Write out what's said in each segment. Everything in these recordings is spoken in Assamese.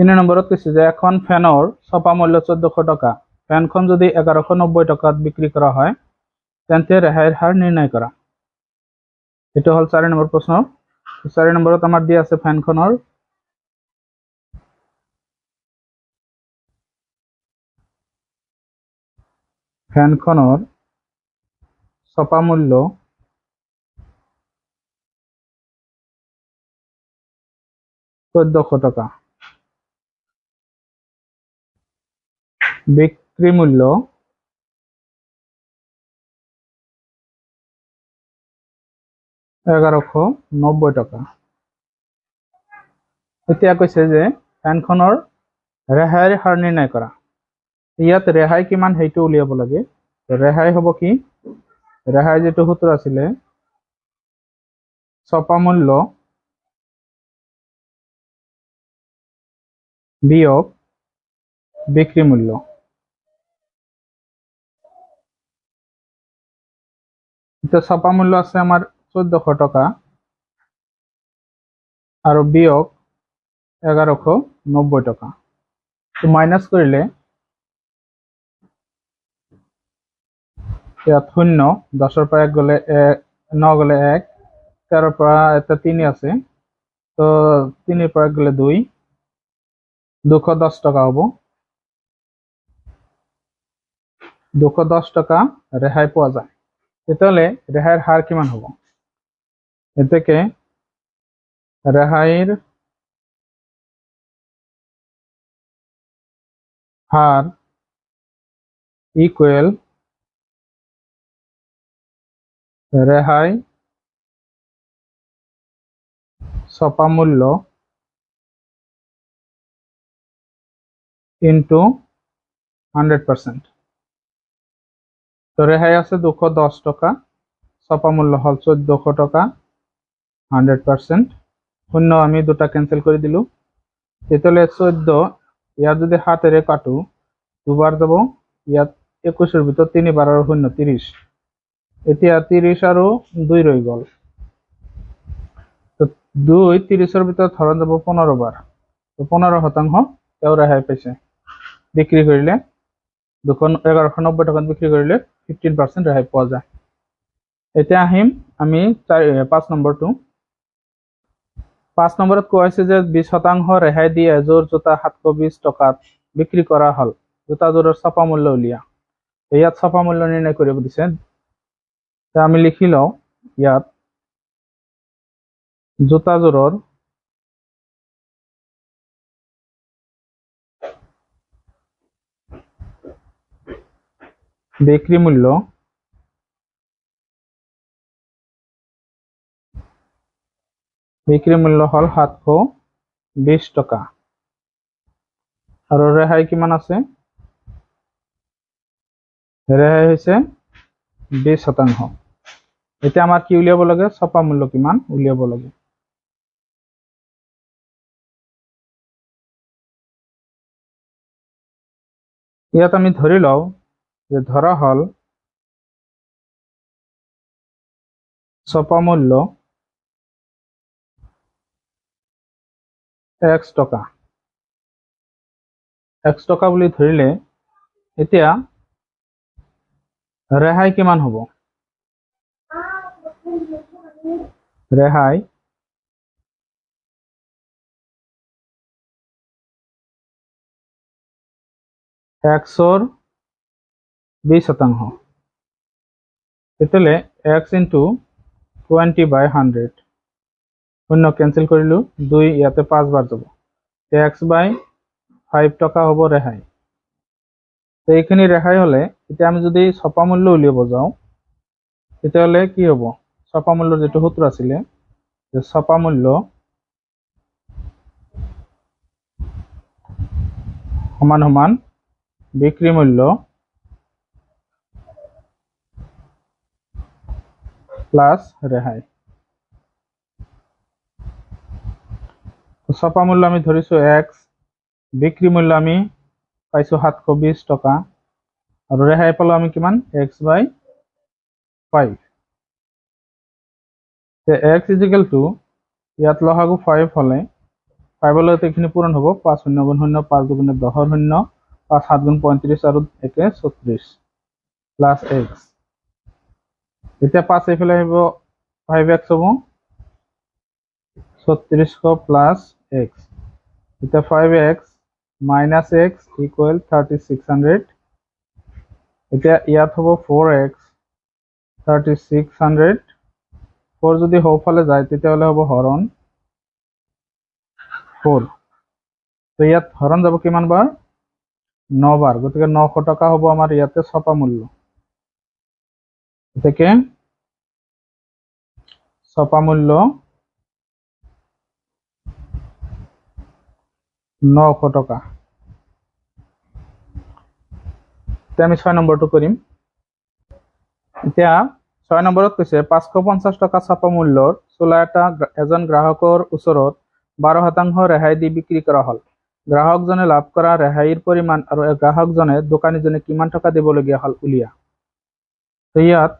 3 নম্বৰত কৈছে যে এখন ফেনৰ ছপা মূল্য 1400 টকা। ফেনখন যদি 1190 টকাত বিক্ৰী কৰা হয় তেন্তে ৰেহাইৰ হাৰ নিৰ্ণয় কৰা। এটা হল 4 নম্বৰ প্ৰশ্ন। 4 নম্বৰত আমাৰ দিয়া আছে ফেনখনৰ ছপা মূল্য 1400 টকা। বিক্ৰি মূল্য 1190 টকা। এতিয়া কৈছে যে ফেনখনৰ ৰেহাইৰ হাৰ নিৰ্ণয় কৰা। ইয়াত ৰেহাই কিমান সেইটো উলিয়াব লাগে। ৰেহাই হ'ব কি, ৰেহাই যেটো সূত্ৰ আছিলে ছপা মূল্য বিয়োগ বিক্ৰি মূল্য। এতিয়া ছপা মূল্য আছে আমাৰ 1400 টকা আৰু বিয়োগ 1190 টকা। তো মাইনাস কৰিলে ইয়াত 0, 10ৰ পৰা 1 গ'লে 9 গ'লে 1, 13ৰ পৰা এটা 3 আছে, তো 3ৰ পৰা 1 গ'লে 2, 210 টকা হ'ব। 210 টকা ৰেহাই পোৱা যায়। তেতিয়াহ'লে ৰেহাইৰ হাৰ কিমান হ'ব? এতেকে ৰেহাইৰ হাৰ ইকুৱেল ৰেহাই ছপা মূল্য ইনটু 100%। তো রেহাই আছে 210 টাকা, ছপা মূল্য হল 1400 টাকা, 100%। শূন্য আমি দুটা ক্যান্সেল করে দিলু। তেতলে 14 ইয়াত যদি হাতেরে কাটু দুবার দেব, ইয়াত 21 ভিতর 3 বার আর শূন্য 30। এতিয়া 30 আর 2 রয়ে গেল। তো 2 30 ভিতর ধরা যাব 15 বার। তো 15% কেউ রেহাই পাইছে। বিক্রি করলে 1190 টাকা বিক্রি করলে 15% রেহাই পাওয়া যায়। এতিয়া আহিম আমি 5 নম্বৰটো। 5 নম্বৰত কোৱা হৈছে যে 20% ৰেহাই দি এযোৰ জোতা 720 টকাত বিক্ৰী কৰা হল। জোতাযোৰৰ ছপা মূল্য উলিয়া। ইয়াত ছপা মূল্য নিৰ্ণয় কৰিব দিছে। আমি লিখি লওঁ ইয়াত জোতাযোৰৰ বিক্ৰি মূল্য হল 720 টাকা আৰু ৰেহাই কিমান আছে? ৰেহাই হৈছে 20%। এতিয়া আমাৰ কি উলিয়াব লাগে? ছপা মূল্য কিমান উলিয়াব লাগে। ইয়াত আমি ধৰি লওঁ যে ধৰা হল ছপা মূল্য x টকা। x টকা বুলি ধৰিলে এতিয়া ৰেহাই কিমান হ'ব? ৰেহাই xৰ 20%। তেতিয়াহ'লে x into 20/100 শূন্য ক্যান্সেল কৰিলো, 2 ইয়াতে 5 বাৰ যাব। x/5 টকা হ'ব ৰেহাই। তো এইখিনি ৰেহাই হলে এতিয়া আমি যদি ছপা মূল্য উলিয়াব যাওঁ তেতিয়াহ'লে কি হ'ব? ছপা মূল্যৰ যেটো সূত্ৰ আছিলে যে ছপা মূল্য সমান সমান বিক্ৰি মূল্য প্লাস ৰেহাই। ছপা মূল্য আমি ধৰিছো x, বিক্ৰি মূল্য আমি পাইছো 720 টকা আৰু ৰেহাই পালো আমি কিমান? x/5। তে x = ইয়াত লসাগু 5 হলে 5 হলে এইখিনি পূৰণ হ'ব 5 শূন্য গুণ শূন্য 5 দুগুণে 10 শূন্য 5 7 গুণ 35 আৰু 1 36 প্লাস x এতিয়া 5 এইফালে আহিব 5x হ'ব 3600 প্লাস x এতিয়া 5x minus x equal 3600 এতিয়া ইয়াত হ'ব 4x 3600 4 যদি হওফালে যায় তেতিয়াহলে হ'ব হৰণ 4 তো ইয়াত হৰণ যাব কিমান বাৰ 9 বাৰ গতিকে 900 টকা হ'ব আমাৰ ইয়াতে ছপা মূল্য এটাকে ছপা মূল্য 900 টাকা তে আমি 6 নম্বৰটো কৰিম এতিয়া 6 নম্বৰত কৈছে 550 টাকা ছপা মূল্যৰ চোলা এটা এজন গ্ৰাহকৰ ওচৰত 12% ৰেহাই দি বিক্ৰী কৰা হল গ্ৰাহকজনে লাভ কৰা ৰেহাইৰ পৰিমাণ আৰু গ্ৰাহকজনে দোকানীজনে কিমান টকা দিবলগীয়া হল উলিয়া তো ইয়াত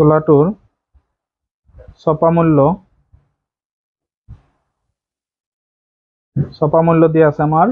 চোলাটোৰ ছপা মূল্য দিয়া আছে আমাৰ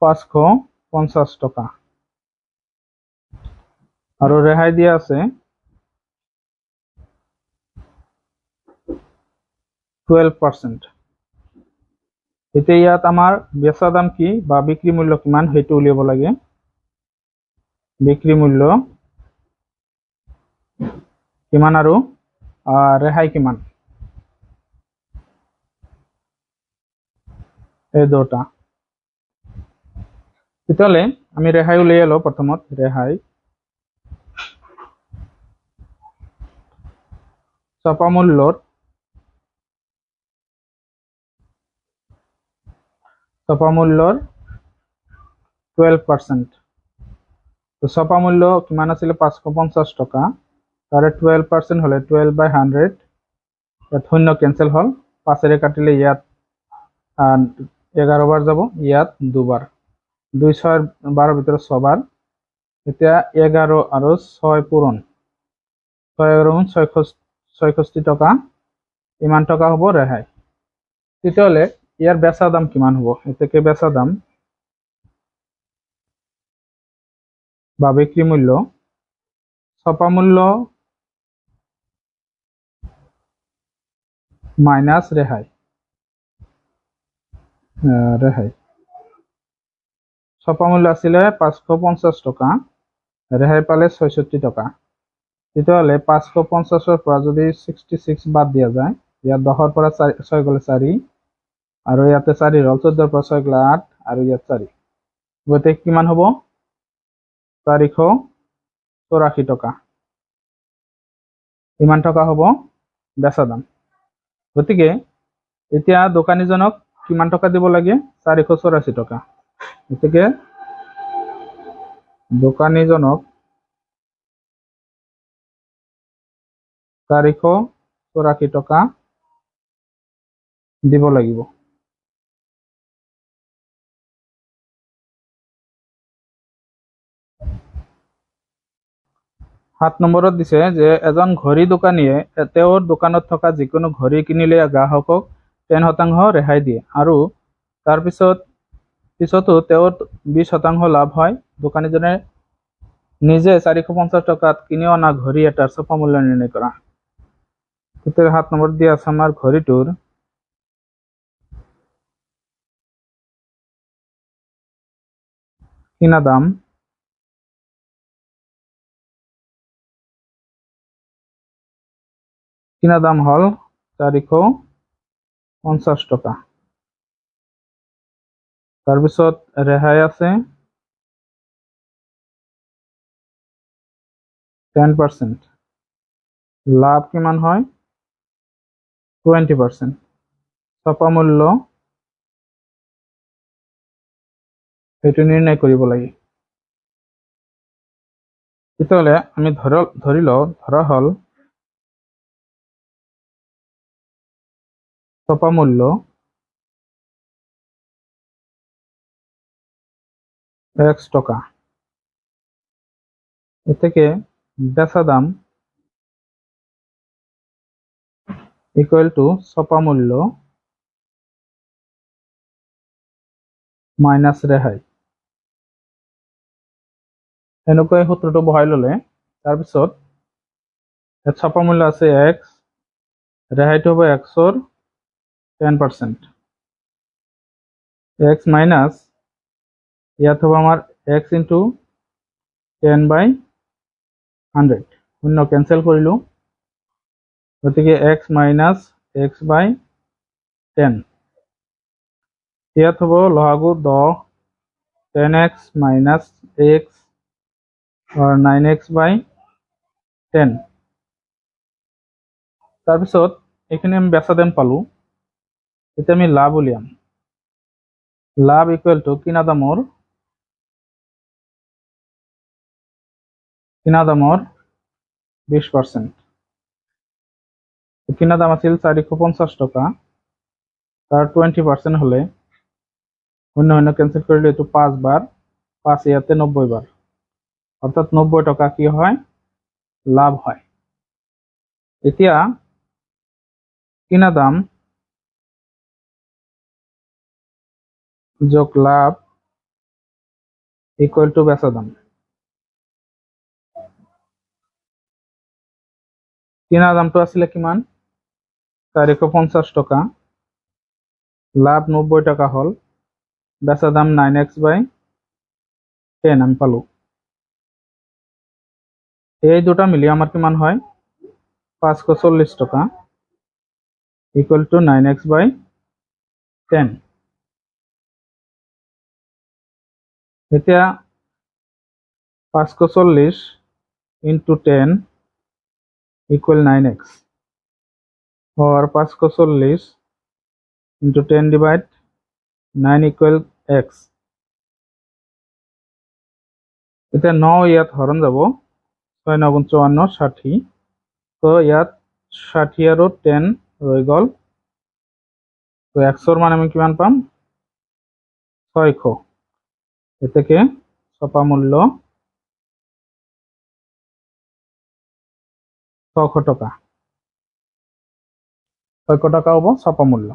550 টাকা আৰু ৰেহাই দিয়া আছে 12% এতিয়া ইয়াত আমাৰ বেচা দাম কি বা বিক্ৰী মূল্য কিমান হেতু উলিয়াব লাগে বিক্ৰী মূল্য কিমান আৰু ৰেহাই কিমান এই দুটা তেতিয়াহ'লে আমি ৰেহাই উলিয়াই লওঁ প্ৰথমত ৰেহাই ছপা মূল্যৰ 12% তো ছপা মূল্য কিমান আছিল 550 টাকা তাৰে 12% হলে 12/100 ইয়াত শূন্য ক্যান্সেল হল 5 এৰে কাটিলে ইয়াত 11 বাৰ যাব ইয়াত দুবাৰ 2 6 12 ভিতৰত 6 বাৰ এতিয়া 11 আৰু 6 পূৰণ 6 আৰু 66 টাকা ইমান টাকা হ'ব ৰেহাই তেতিয়াহ'লে ইয়াৰ বেচা দাম কিমান হ'ব এতেকে বেচা দাম বা বিক্রি মূল্য ছপা মূল্য মাইনাস রেহাই ছপা মূল্য আছিল 550 টাকা রেহাই পালে 66 টাকা তেতিয়াহ'লে 550 পৰা যদি 66 বাদ দিয়া যায় ইয়াত 10 পৰা 6 গলে 4 আৰু ইয়াতে 4 হল 14 পৰা 6 গলে 8 আৰু ইয়াত 4 গতে কিমান হ'ব 484 টাকা ইমান টাকা হ'ব বেচা দাম গতিকে এতিয়া দোকানীজনক কিমান টাকা দিব লাগে 484 টাকা গতিকে দোকানীজনক 484 টাকা দিব লাগিব 7 নম্বৰত দিছে যে এজন ঘড়ী দোকানীয়ে তেওঁৰ দোকানত থকা যিকোনো ঘড়ী কিনিলে গ্ৰাহকক 10% ৰেহাই দিয়ে আৰু তাৰ পিছতো তেওঁৰ 20% লাভ হয় দোকানীজনে নিজে 450 টাকাত কিনি অনা ঘড়ী এটাৰ ছপা মূল্য নিৰ্ণয় কৰা তেতিয়া 7 নম্বৰত দিয়া আছে আমাৰ ঘড়ীটোৰ কিনা দাম হল 450 টাকা তাৰপিছত ৰেহাই আছে 10% লাভ কিমান হয় 20% ছপা মূল্য সেইটো নিৰ্ণয় কৰিব লাগে তেতিয়াহ'লে আমি ধৰি লওঁ ধৰা হল ছপা মূল্য x টাকা এ থেকে বেচা দাম ইকুয়াল টু ছপা মূল্য মাইনাস ৰেহাই। এনেকৈ সূত্ৰটো বহাই ললে তাৰপিছত ইয়াত ছপা মূল্য আছে এক্স, ৰেহাইটো হ'ব এক্সৰ 10%, এক্স মাইনাস ইয়াত হ'ব আমাৰ এক্স ইন্টু 10/100, শূন্য কেনসেল কৰিলোঁ, গতিকে এক্স মাইনাস এক্স বাই 10, ইয়াত হ'ব লসাগু 10, 10x minus x or 9x by 10। তাৰপিছত এইখিনি আমি বেচা দাম পালো, এতিয়া আমি লাভ উলিয়াম। লাভ ইকুয়াল টু কিনা দামৰ 20%। কিনা দাম আছিল 450 টকা, তার 20% হলে শূন্য শূন্য ক্যান্সেল করলে তো 5 বার, 5 ইয়াতে 90 বার, অর্থাৎ 90 টাকা কি হয় লাভ হয়। এতিয়া কিনা দাম যোগ লাভ ইকুয়াল টু বেচা দাম। কিনা দামটো আসলে কিমান 450 টাকা, লাভ 90 টাকা হল, বেচা দাম 9x/10 আমি পালো। এই দুটা মিলি আমার কিমান হয় 540 টাকা ইকুয়াল টু 9x/10। এতিয়া 540 into 10 equal 9x, or 540 into 10 divide 9 equal x। এতিয়া 9 ইয়াত হৰণ যাব, 6 9 54 60, তো ইয়াত 60 আৰু 10 ৰৈ গল, তো xৰ মান আমি কিমান পাম 600। এতেকে ছপা মূল্য 600 টাকা, 600 টাকা হব ছপা মূল্য।